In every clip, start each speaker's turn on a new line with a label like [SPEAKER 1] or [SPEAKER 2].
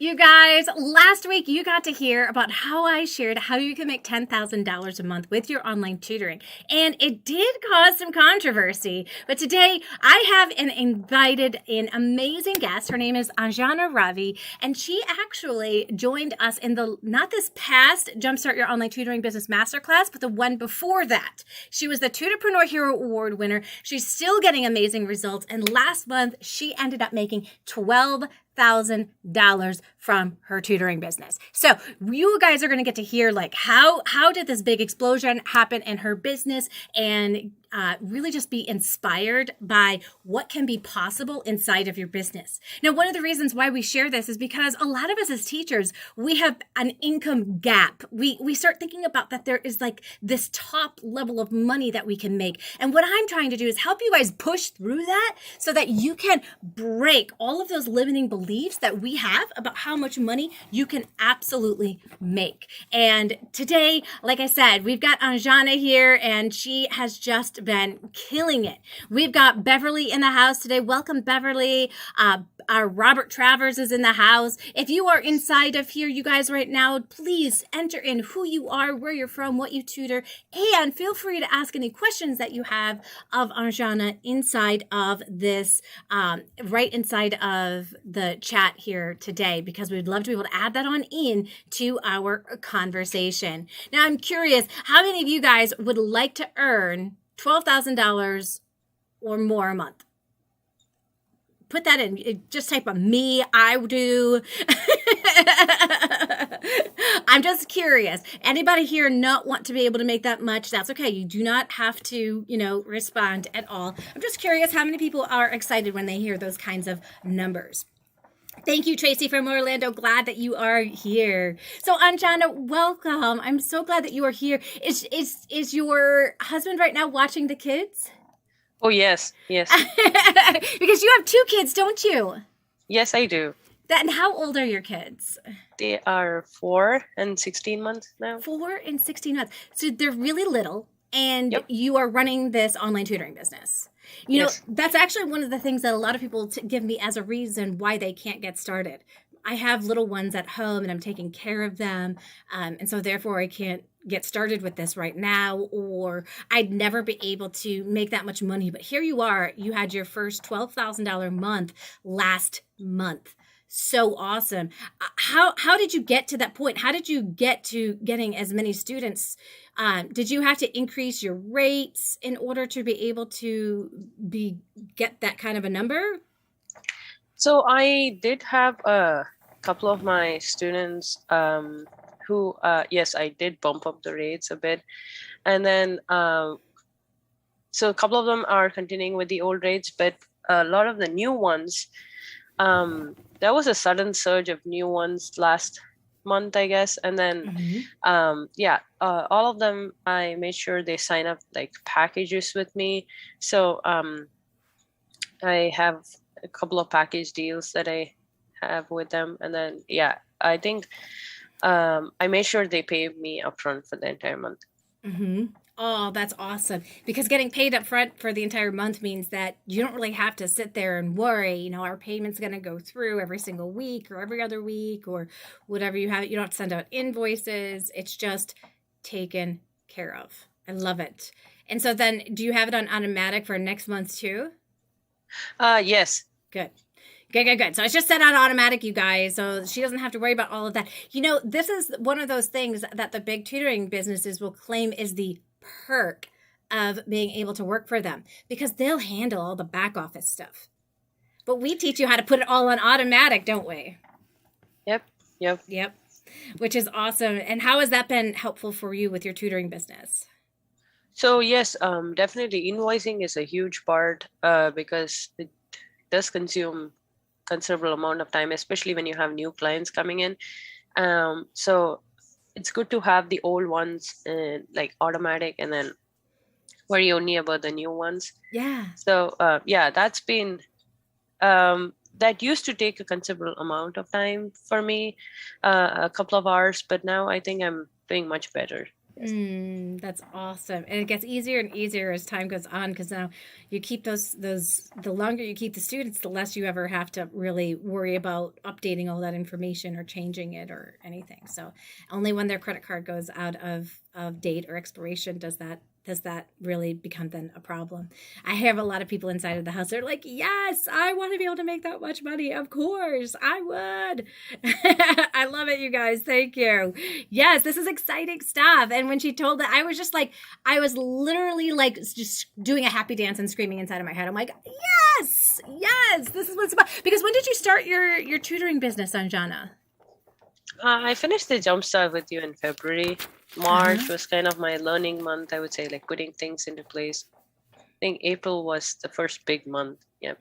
[SPEAKER 1] You guys, last week you got to hear about how I shared how you can make $10,000 a month with your online tutoring. And it did cause some controversy. But today I have invited an amazing guest. Her name is Anjana Ravi. And she actually joined us in not this past Jumpstart Your Online Tutoring Business Masterclass, but the one before that. She was the Tutorpreneur Hero Award winner. She's still getting amazing results. And last month she ended up making $12,000 from her tutoring business. So you guys are going to get to hear like how did this big explosion happen in her business, and really just be inspired by what can be possible inside of your business. Now, one of the reasons why we share this is because a lot of us as teachers, we have an income gap. We start thinking about that there is like this top level of money that we can make. And what I'm trying to do is help you guys push through that so that you can break all of those limiting beliefs that we have about how much money you can absolutely make. And today, like I said, we've got Anjana here, and she has just been killing it. We've got Beverly in the house today. Welcome, Beverly. Our Robert Travers is in the house. If you are inside of here, you guys right now, please enter in who you are, where you're from, what you tutor, and feel free to ask any questions that you have of Anjana inside of this, right inside of the chat here today, because we'd love to be able to add that on in to our conversation. Now, I'm curious, how many of you guys would like to earn $12,000 or more a month? Put that in. Just type a me, I do. I'm just curious. Anybody here not want to be able to make that much? That's okay. You do not have to, respond at all. I'm just curious how many people are excited when they hear those kinds of numbers. Thank you, Tracy from Orlando. Glad that you are here. So, Anjana, welcome. I'm so glad that you are here. Is your husband right now watching the kids?
[SPEAKER 2] Oh, yes.
[SPEAKER 1] Because you have two kids, don't you?
[SPEAKER 2] Yes, I do.
[SPEAKER 1] And how old are your kids?
[SPEAKER 2] They are 4 and 16 months now.
[SPEAKER 1] 4 and 16 months. So they're really little, and
[SPEAKER 2] Yep.
[SPEAKER 1] You are running this online tutoring business.
[SPEAKER 2] Yes.
[SPEAKER 1] That's actually one of the things that a lot of people give me as a reason why they can't get started. I have little ones at home and I'm taking care of them. And so therefore I can't get started with this right now, or I'd never be able to make that much money. But here you are, you had your first $12,000 month last month. So awesome. How did you get to that point? How did you get to getting as many students? Did you have to increase your rates in order to be able to get that kind of a number?
[SPEAKER 2] So I did have a couple of my students who, yes, I did bump up the rates a bit. And then, so a couple of them are continuing with the old rates, but a lot of the new ones, there was a sudden surge of new ones last month, I guess. And then, all of them, I made sure they sign up like packages with me. So I have a couple of package deals that I have with them. And then, I think I made sure they pay me upfront for the entire month.
[SPEAKER 1] Mm-hmm. Oh, that's awesome. Because getting paid up front for the entire month means that you don't really have to sit there and worry, our payment's going to go through every single week or every other week or whatever you have. You don't have to send out invoices. It's just taken care of. I love it. And so then do you have it on automatic for next month too?
[SPEAKER 2] Yes.
[SPEAKER 1] Good. So it's just set on automatic, you guys. So she doesn't have to worry about all of that. This is one of those things that the big tutoring businesses will claim is the perk of being able to work for them, because they'll handle all the back office stuff. But we teach you how to put it all on automatic, don't we?
[SPEAKER 2] Yep.
[SPEAKER 1] Which is awesome. And how has that been helpful for you with your tutoring business?
[SPEAKER 2] So yes, definitely invoicing is a huge part because it does consume considerable amount of time, especially when you have new clients coming in. So it's good to have the old ones like automatic and then worry only about the new ones.
[SPEAKER 1] Yeah.
[SPEAKER 2] So that's been that used to take a considerable amount of time for me, a couple of hours, but now I think I'm doing much better Yes.
[SPEAKER 1] That's awesome. And it gets easier and easier as time goes on because now you keep the longer you keep the students, the less you ever have to really worry about updating all that information or changing it or anything. So only when their credit card goes out of date or expiration does that really become then a problem. I have a lot of people inside of the house. They're like, yes, I want to be able to make that much money. Of course, I would. I love it, you guys. Thank you. Yes, this is exciting stuff. And when she told that, I was just like, I was literally like just doing a happy dance and screaming inside of my head. I'm like, yes, this is what it's about. Because when did you start your tutoring business, Anjana?
[SPEAKER 2] I finished the Jumpstart with you in February. March was kind of my learning month, I would say, like putting things into place. I think April was the first big month. Yeah.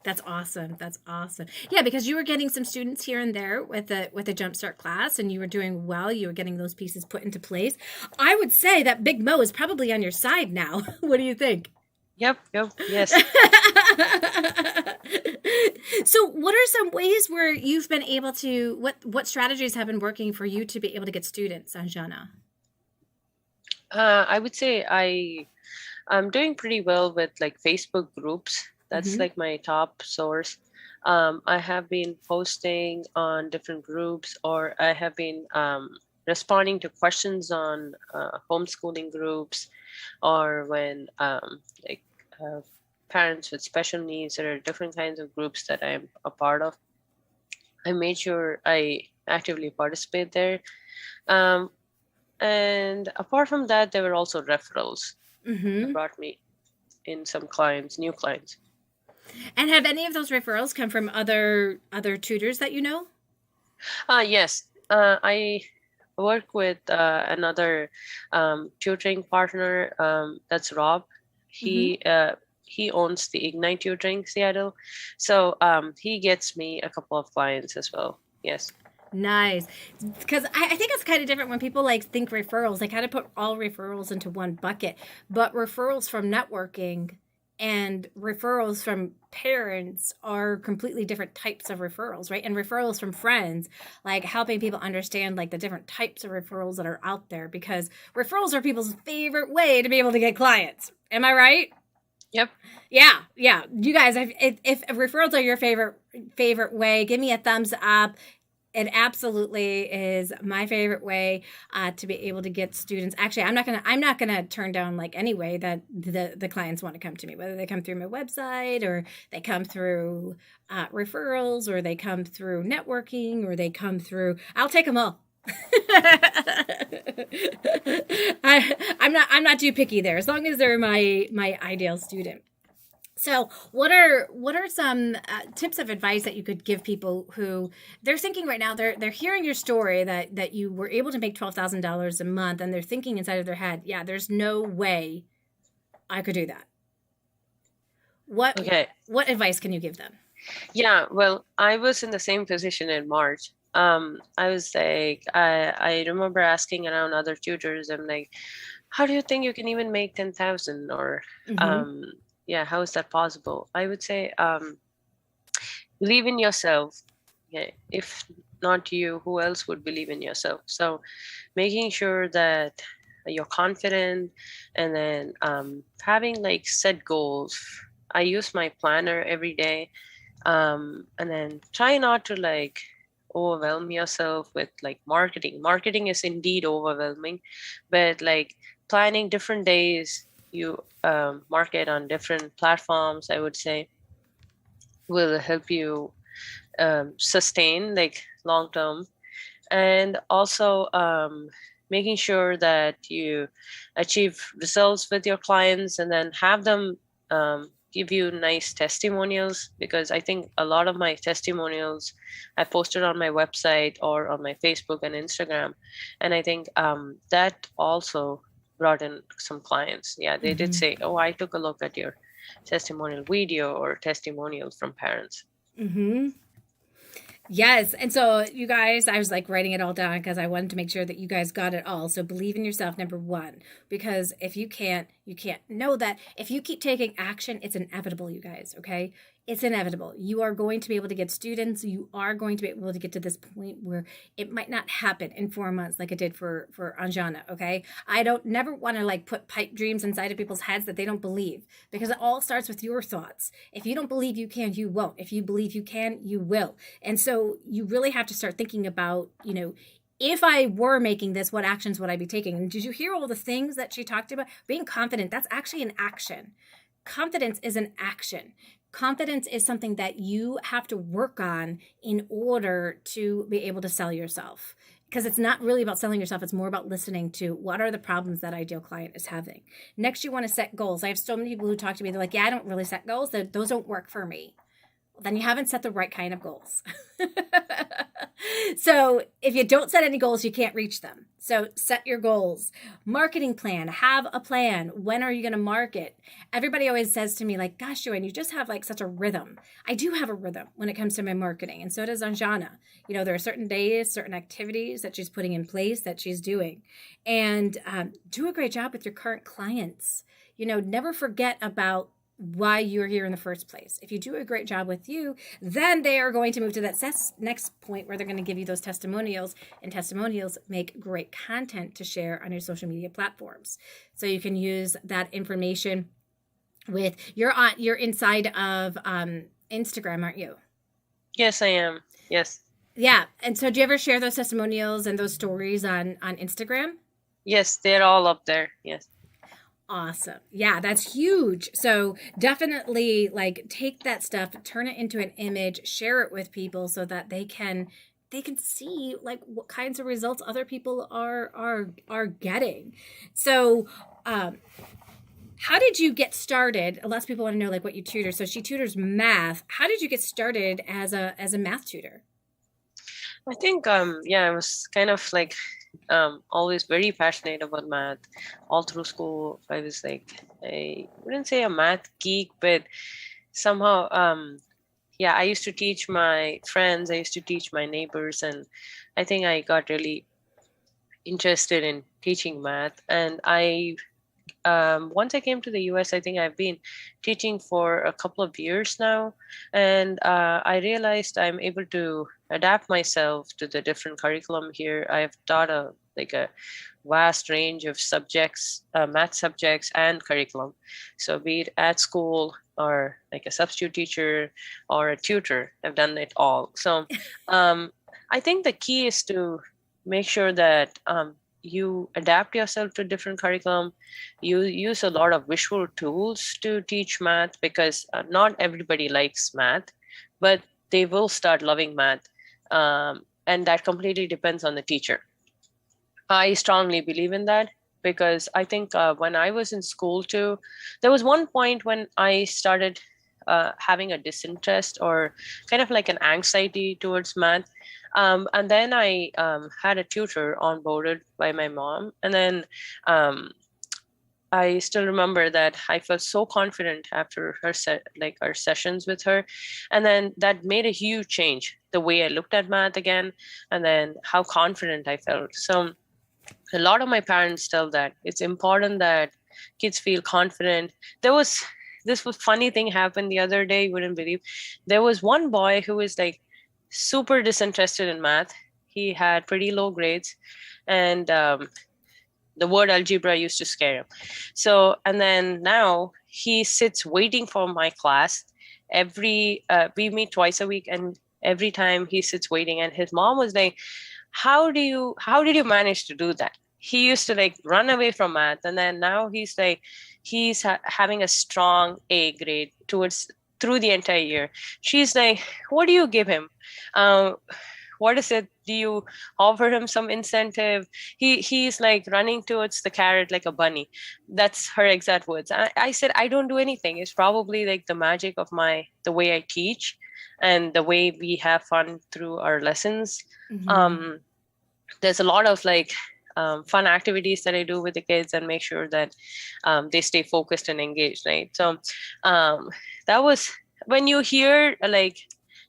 [SPEAKER 1] That's awesome. That's awesome. Yeah, because you were getting some students here and there with the Jumpstart class, and you were doing well. You were getting those pieces put into place. I would say that Big Mo is probably on your side now. What do you think?
[SPEAKER 2] Yep, yes.
[SPEAKER 1] So what are some ways where you've been able to, what strategies have been working for you to be able to get students, Anjana?
[SPEAKER 2] I would say I'm doing pretty well with like Facebook groups. That's like my top source. I have been posting on different groups, or I have been responding to questions on homeschooling groups, or when parents with special needs. There are different kinds of groups that I'm a part of. I made sure I actively participate there. And apart from that, there were also referrals that brought me in some clients, new clients.
[SPEAKER 1] And have any of those referrals come from other tutors that you know?
[SPEAKER 2] Yes. I work with another tutoring partner. That's Rob. He owns the Ignite Tutoring Seattle. So he gets me a couple of clients as well. Yes.
[SPEAKER 1] Nice. Because I think it's kind of different when people like think referrals. They kind of put all referrals into one bucket. But referrals from networking and referrals from parents are completely different types of referrals, right? And referrals from friends, like helping people understand like the different types of referrals that are out there, because referrals are people's favorite way to be able to get clients. Am I right?
[SPEAKER 2] Yep.
[SPEAKER 1] Yeah. You guys, if referrals are your favorite way, give me a thumbs up. It absolutely is my favorite way to be able to get students. Actually, I'm not gonna turn down like any way that the clients want to come to me, whether they come through my website or they come through referrals or they come through networking or they come through. I'll take them all. I'm not too picky there, as long as they're my ideal student. So what are some tips of advice that you could give people who they're thinking right now, they're hearing your story that you were able to make $12,000 a month, and they're thinking inside of their head, yeah, there's no way I could do that. What advice can you give them?
[SPEAKER 2] Yeah, well, I was in the same position in March. I was like, I remember asking around other tutors, I'm like, how do you think you can even make 10,000? Or yeah, how is that possible? I would say believe in yourself. Yeah, if not you, who else would believe in yourself? So making sure that you're confident, and then having like set goals. I use my planner every day, and then try not to like overwhelm yourself with like marketing is indeed overwhelming, but like planning different days you market on different platforms, I would say, will help you sustain like long term. And also making sure that you achieve results with your clients, and then have them give you nice testimonials, because I think a lot of my testimonials I posted on my website or on my Facebook and Instagram, and I think that also brought in some clients. Yeah, they did say, oh, I took a look at your testimonial video or testimonials from parents.
[SPEAKER 1] Yes. And so you guys, I was like writing it all down because I wanted to make sure that you guys got it all. So believe in yourself, number one, because if you can't know that if you keep taking action, it's inevitable, you guys. Okay. It's inevitable. You are going to be able to get students. You are going to be able to get to this point where it might not happen in 4 months like it did for Anjana. Okay. I don't never want to like put pipe dreams inside of people's heads that they don't believe, because it all starts with your thoughts. If you don't believe you can, you won't. If you believe you can, you will. And so you really have to start thinking about, if I were making this, what actions would I be taking? And did you hear all the things that she talked about? Being confident, that's actually an action. Confidence is an action. Confidence is something that you have to work on in order to be able to sell yourself. Because it's not really about selling yourself. It's more about listening to what are the problems that ideal client is having. Next, you want to set goals. I have so many people who talk to me. They're like, yeah, I don't really set goals. Those don't work for me. Then you haven't set the right kind of goals. So if you don't set any goals, you can't reach them. So set your goals. Marketing plan. Have a plan. When are you going to market? Everybody always says to me like, gosh, Joanne, you just have like such a rhythm. I do have a rhythm when it comes to my marketing. And so does Anjana. There are certain days, certain activities that she's putting in place that she's doing. And do a great job with your current clients. Never forget about why you're here in the first place. If you do a great job with you, then they are going to move to that next point where they're going to give you those testimonials, and testimonials make great content to share on your social media platforms. So you can use that information with you're inside of Instagram, aren't you?
[SPEAKER 2] Yes, I am. Yes.
[SPEAKER 1] Yeah. And so do you ever share those testimonials and those stories on Instagram?
[SPEAKER 2] Yes, they're all up there. Yes.
[SPEAKER 1] Awesome. Yeah, that's huge. So definitely like take that stuff, turn it into an image, share it with people so that they can see like what kinds of results other people are getting. So how did you get started? Lots of people want to know like what you tutor. So she tutors math. How did you get started as a math tutor?
[SPEAKER 2] I think I was kind of like always very passionate about math. All through school, I was like, I wouldn't say a math geek, but somehow, I used to teach my friends, I used to teach my neighbors, and I think I got really interested in teaching math. And once I came to the US, I think I've been teaching for a couple of years now, and I realized I'm able to adapt myself to the different curriculum here. I've taught a vast range of subjects, math subjects and curriculum. So be it at school or like a substitute teacher or a tutor, I've done it all. So I think the key is to make sure that you adapt yourself to different curriculum. You use a lot of visual tools to teach math, because not everybody likes math, but they will start loving math. And that completely depends on the teacher. I strongly believe in that, because I think when I was in school too, there was one point when I started having a disinterest or kind of like an anxiety towards math. And then I had a tutor onboarded by my mom. And then I still remember that I felt so confident after our sessions with her. And then that made a huge change, the way I looked at math again, and then how confident I felt. So a lot of my parents tell that it's important that kids feel confident. This funny thing happened the other day, you wouldn't believe. There was one boy who was like super disinterested in math. He had pretty low grades, and the word algebra used to scare him. So, and then now he sits waiting for my class. We meet twice a week, and every time he sits waiting, and his mom was like, how did you manage to do that? He used to like run away from math, and then now he's like, having a strong A grade through the entire year. She's like, what do you give him? What is it? Do you offer him some incentive? He's like running towards the carrot like a bunny. That's her exact words. I said, I don't do anything. It's probably like the magic of the way I teach and the way we have fun through our lessons. Mm-hmm. There's a lot of like fun activities that I do with the kids and make sure that they stay focused and engaged, right? So that was when you hear like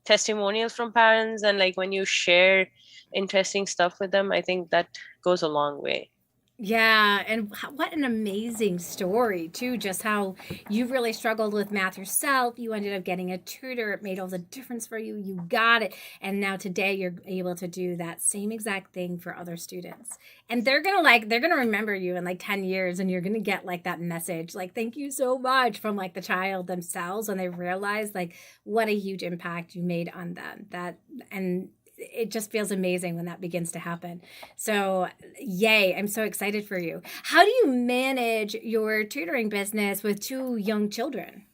[SPEAKER 2] testimonials from parents and like when you share interesting stuff with them, I think that goes a long way.
[SPEAKER 1] Yeah, and what an amazing story too. Just how you really struggled with math yourself. You ended up getting a tutor. It made all the difference for you. You got it. And now today you're able to do that same exact thing for other students. And they're going to remember you in like 10 years, and you're going to get like that message like thank you so much from like the child themselves when they realize like what a huge impact you made on them. That and it just feels amazing when that begins to happen. So, yay, I'm so excited for you. How do you manage your tutoring business with two young children?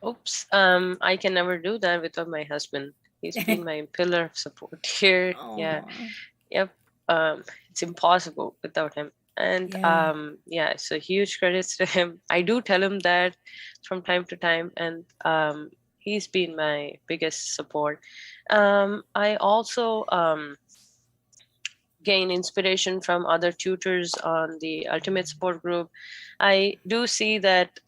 [SPEAKER 2] Oops. I can never do that without my husband. He's been my pillar of support here. Yeah.
[SPEAKER 1] Oh,
[SPEAKER 2] Yep. It's impossible without him. And
[SPEAKER 1] yeah.
[SPEAKER 2] yeah, so huge credits to him. I do tell him that from time to time, and he's been my biggest support. I also gain inspiration from other tutors on the Ultimate Support group. I do see that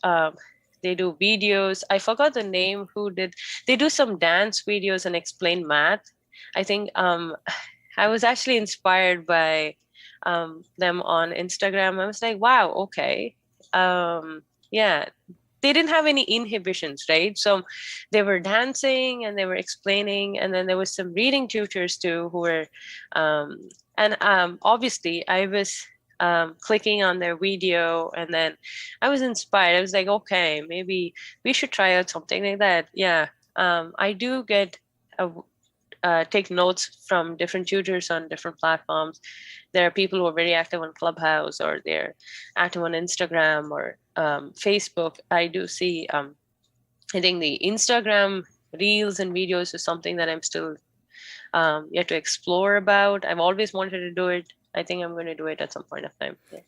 [SPEAKER 2] they do videos. I forgot the name who did. They do some dance videos and explain math. I think I was actually inspired by them on Instagram. I was like, wow, okay. Yeah, they didn't have any inhibitions, right? So they were dancing and they were explaining, and then there was some reading tutors too who were, and obviously I was clicking on their video, and then I was inspired. I was like, okay, maybe we should try out something like that. Yeah, I do get a take notes from different tutors on different platforms. There are people who are very active on Clubhouse, or they're active on Instagram or Facebook. I do see, I think the Instagram reels and videos is something that I'm still yet to explore about. I've always wanted to do it. I think I'm going to do it at some point of time. Yeah.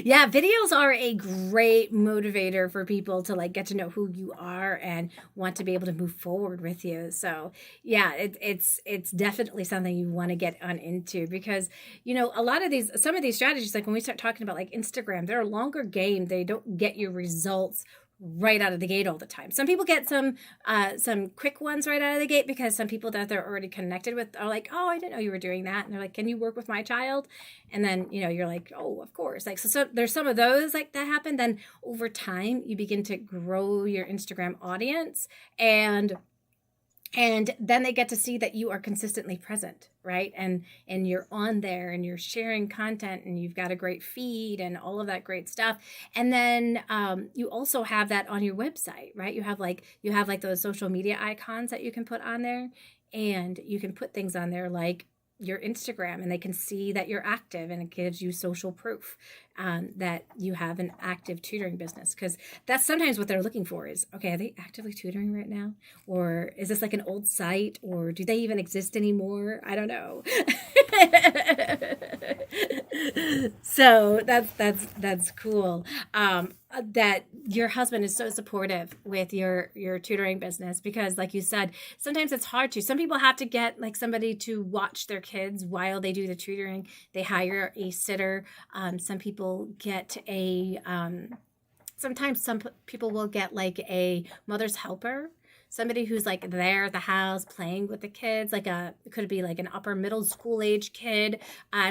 [SPEAKER 1] Yeah, videos are a great motivator for people to like get to know who you are and want to be able to move forward with you. So yeah, it's definitely something you want to get on into because a lot of these some of these strategies like when we start talking about like Instagram, they're a longer game. They don't get your results right out of the gate all the time. Some people get some quick ones right out of the gate because some people that they're already connected with are like, oh, I didn't know you were doing that, and they're like, can you work with my child? And then you're like, oh, of course. Like so there's some of those like that happen. Then over time you begin to grow your Instagram audience, and then they get to see that you are consistently present, right? And you're on there and you're sharing content and you've got a great feed and all of that great stuff. And then you also have that on your website, right? You have like those social media icons that you can put on there, and you can put things on there like your Instagram, and they can see that you're active, and it gives you social proof that you have an active tutoring business, because that's sometimes what they're looking for is, okay, are they actively tutoring right now, or is this like an old site, or do they even exist anymore? I don't know. So that's cool. That your husband is so supportive with your tutoring business, because like you said, sometimes it's hard to, some people have to get like somebody to watch their kids while they do the tutoring. They hire a sitter. Some people get sometimes some people will get like a mother's helper, somebody who's like there at the house playing with the kids, like it could be like an upper middle school age kid,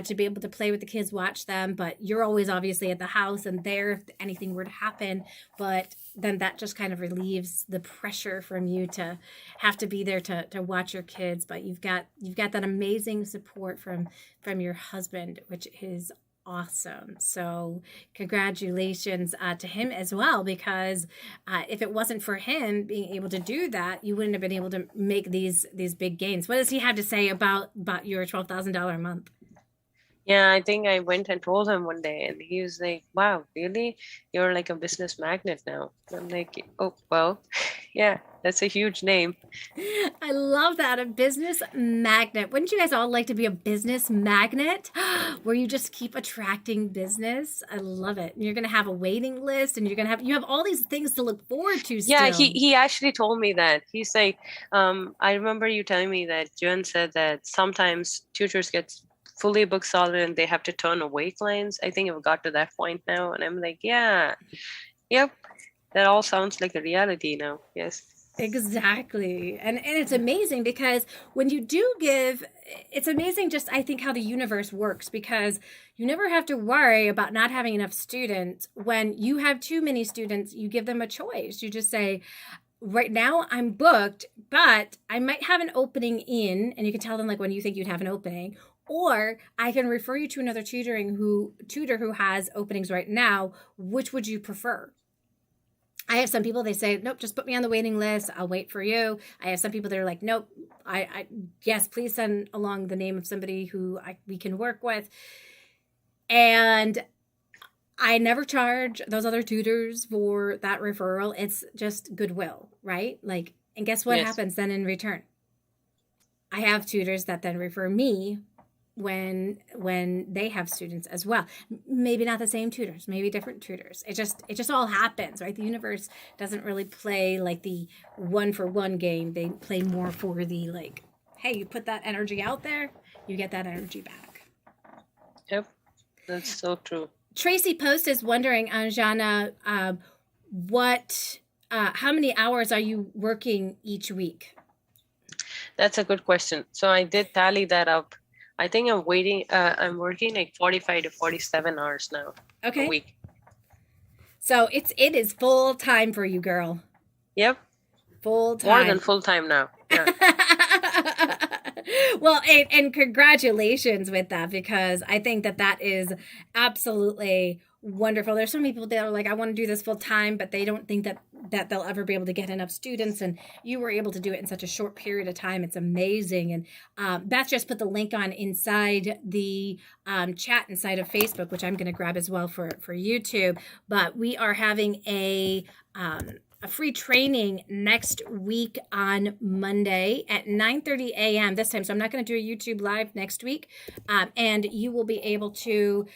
[SPEAKER 1] to be able to play with the kids, watch them, but you're always obviously at the house and there if anything were to happen. But then that just kind of relieves the pressure from you to have to be there to watch your kids. But you've got that amazing support from your husband, which is awesome. So congratulations to him as well, because if it wasn't for him being able to do that, you wouldn't have been able to make these big gains. What does he have to say about your $12,000 a month?
[SPEAKER 2] Yeah, I think I went and told him one day, and he was like, wow, really? You're like a business magnet now. I'm like, oh, well, yeah, that's a huge name.
[SPEAKER 1] I love that. A business magnet. Wouldn't you guys all like to be a business magnet where you just keep attracting business? I love it. And you're going to have a waiting list, and you have all these things to look forward to
[SPEAKER 2] Yeah,
[SPEAKER 1] still.
[SPEAKER 2] he actually told me that. He's like, I remember you telling me that Joanne said that sometimes tutors get fully booked solid and they have to turn away clients. I think I've got to that point now, and I'm like, yeah, yep, that all sounds like a reality now. Yes.
[SPEAKER 1] Exactly. And it's amazing because when you do give, it's amazing just I think how the universe works because you never have to worry about not having enough students. When you have too many students, you give them a choice. You just say, right now I'm booked, but I might have an opening in, and you can tell them like when you think you'd have an opening, or I can refer you to another tutor who has openings right now. Which would you prefer? I have some people, they say, nope, just put me on the waiting list. I'll wait for you. I have some people that are like, nope, yes, please send along the name of somebody who we can work with. And I never charge those other tutors for that referral. It's just goodwill, right? Like, and guess what happens then in return? I have tutors that then refer me when they have students as well. Maybe not the same tutors, maybe different tutors. It just all happens, right? The universe doesn't really play like the one for one game. They play more for the like, hey, you put that energy out there, you get that energy back.
[SPEAKER 2] Yep, that's so true.
[SPEAKER 1] Tracy Post is wondering, Anjana, how many hours are you working each week?
[SPEAKER 2] That's a good question. So I did tally that up. I think I'm working like 45 to 47 hours now a week.
[SPEAKER 1] So it is full time for you, girl.
[SPEAKER 2] Yep.
[SPEAKER 1] Full time.
[SPEAKER 2] More than full time now. Yeah.
[SPEAKER 1] Well, and congratulations with that, because I think that is absolutely wonderful. There's so many people that are like, I want to do this full time, but they don't think that they'll ever be able to get enough students. And you were able to do it in such a short period of time. It's amazing. And Beth just put the link on inside the chat inside of Facebook, which I'm going to grab as well for YouTube. But we are having a free training next week on Monday at 9:30 a.m. this time. So I'm not going to do a YouTube live next week. And you will be able to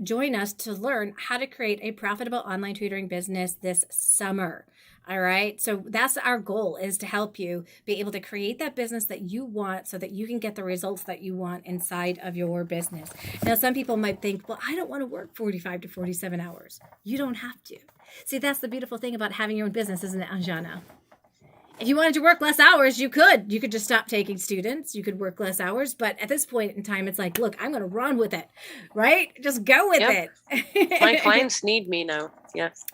[SPEAKER 1] join us to learn how to create a profitable online tutoring business this summer. All right. So that's our goal, is to help you be able to create that business that you want so that you can get the results that you want inside of your business. Now, some people might think, well, I don't want to work 45 to 47 hours. You don't have to. See, that's the beautiful thing about having your own business, isn't it, Anjana? If you wanted to work less hours, you could. You could just stop taking students. You could work less hours. But at this point in time, it's like, look, I'm going to run with it, right? Just go with it.
[SPEAKER 2] My clients need me now. Yes.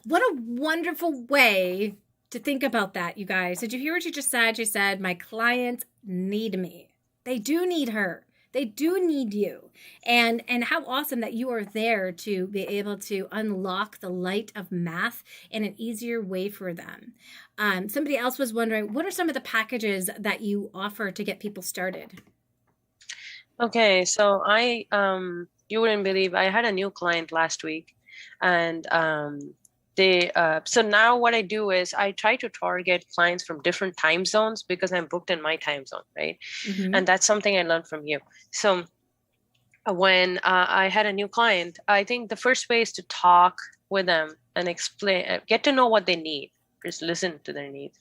[SPEAKER 1] What a wonderful way to think about that, you guys. Did you hear what you just said? She said, my clients need me. They do need her. They do need you. And how awesome that you are there to be able to unlock the light of math in an easier way for them. Somebody else was wondering, what are some of the packages that you offer to get people started?
[SPEAKER 2] Okay, so you wouldn't believe, I had a new client last week, and so now what I do is I try to target clients from different time zones because I'm booked in my time zone, right? Mm-hmm. And that's something I learned from you. So when I had a new client, I think the first way is to talk with them and explain, get to know what they need. Just listen to their needs.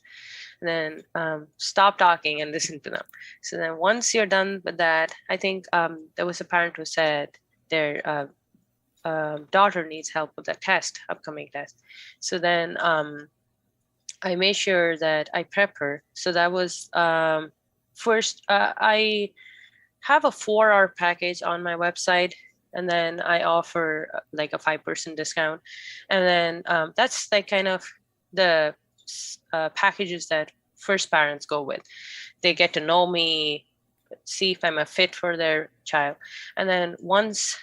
[SPEAKER 2] And then stop talking and listen to them. So then once you're done with that, I think there was a parent who said their daughter needs help with the upcoming test. So then I made sure that I prep her. So that was first, I have a 4-hour package on my website, and then I offer like a 5% discount. And then that's like kind of the packages that first parents go with. They get to know me, see if I'm a fit for their child. And then once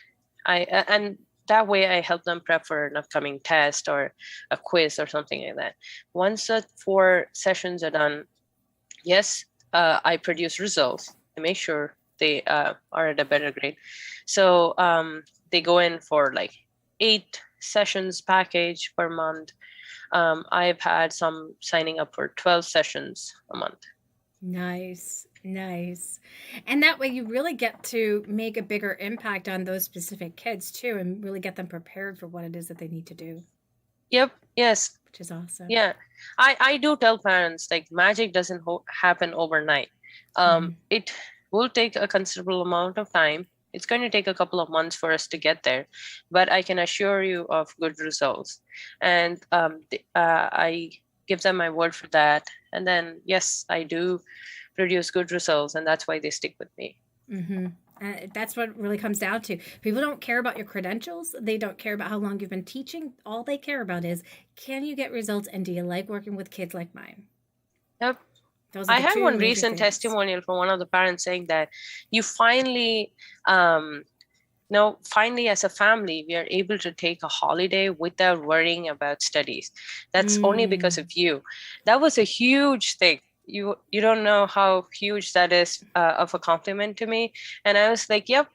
[SPEAKER 2] and that way I help them prep for an upcoming test or a quiz or something like that. Once the 4 sessions are done, yes, I produce results. I make sure they are at a better grade. So they go in for like 8 sessions package per month. I've had some signing up for 12 sessions a month.
[SPEAKER 1] Nice. And that way you really get to make a bigger impact on those specific kids too, and really get them prepared for what it is that they need to do.
[SPEAKER 2] Yep. Yes.
[SPEAKER 1] Which is awesome.
[SPEAKER 2] Yeah. I do tell parents, like, magic doesn't happen overnight. It will take a considerable amount of time. It's going to take a couple of months for us to get there, but I can assure you of good results. And I give them my word for that. And then, yes, I do produce good results, and that's why they stick with me.
[SPEAKER 1] Mm-hmm. That's what it really comes down to. People don't care about your credentials. They don't care about how long you've been teaching. All they care about is, can you get results, and do you like working with kids like mine?
[SPEAKER 2] Yep.
[SPEAKER 1] Those are
[SPEAKER 2] I
[SPEAKER 1] the
[SPEAKER 2] had
[SPEAKER 1] two
[SPEAKER 2] one
[SPEAKER 1] major
[SPEAKER 2] recent
[SPEAKER 1] things.
[SPEAKER 2] testimonial from one of the parents saying that you finally, finally as a family, we are able to take a holiday without worrying about studies. That's only because of you. That was a huge thing. You don't know how huge that is of a compliment to me. And I was like, yep,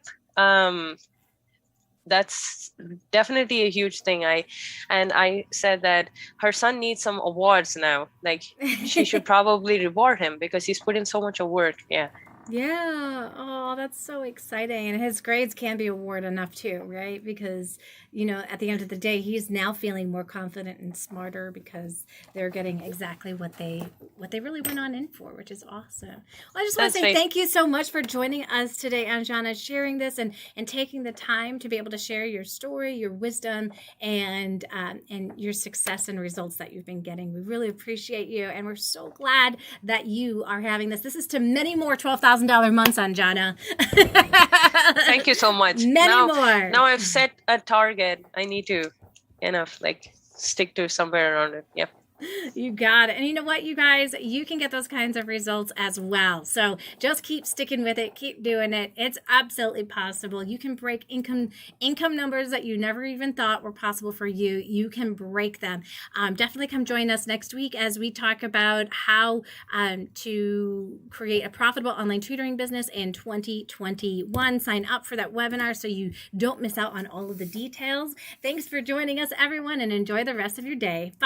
[SPEAKER 2] that's definitely a huge thing. I said that her son needs some awards now. Like, she should probably reward him because he's put in so much of work. Yeah.
[SPEAKER 1] Yeah. Oh, that's so exciting. And his grades can be award enough too, right? Because, at the end of the day, he's now feeling more confident and smarter because they're getting exactly what they really went on in for, which is awesome. Well, I just want to
[SPEAKER 2] That's
[SPEAKER 1] say
[SPEAKER 2] right.
[SPEAKER 1] thank you so much for joining us today, Anjana, sharing this and taking the time to be able to share your story, your wisdom, and your success and results that you've been getting. We really appreciate you, and we're so glad that you are having this. This is to many more $12,000 months, Anjana.
[SPEAKER 2] Thank you so much.
[SPEAKER 1] Many more.
[SPEAKER 2] Now I've set a target. I need to stick to somewhere around it. Yep.
[SPEAKER 1] You got it. And you know what, you guys, you can get those kinds of results as well. So just keep sticking with it, keep doing it. It's absolutely possible. You can break income numbers that you never even thought were possible for you. You can break them. Definitely come join us next week as we talk about how to create a profitable online tutoring business in 2021. Sign up for that webinar so you don't miss out on all of the details. Thanks for joining us, everyone, and enjoy the rest of your day. Bye.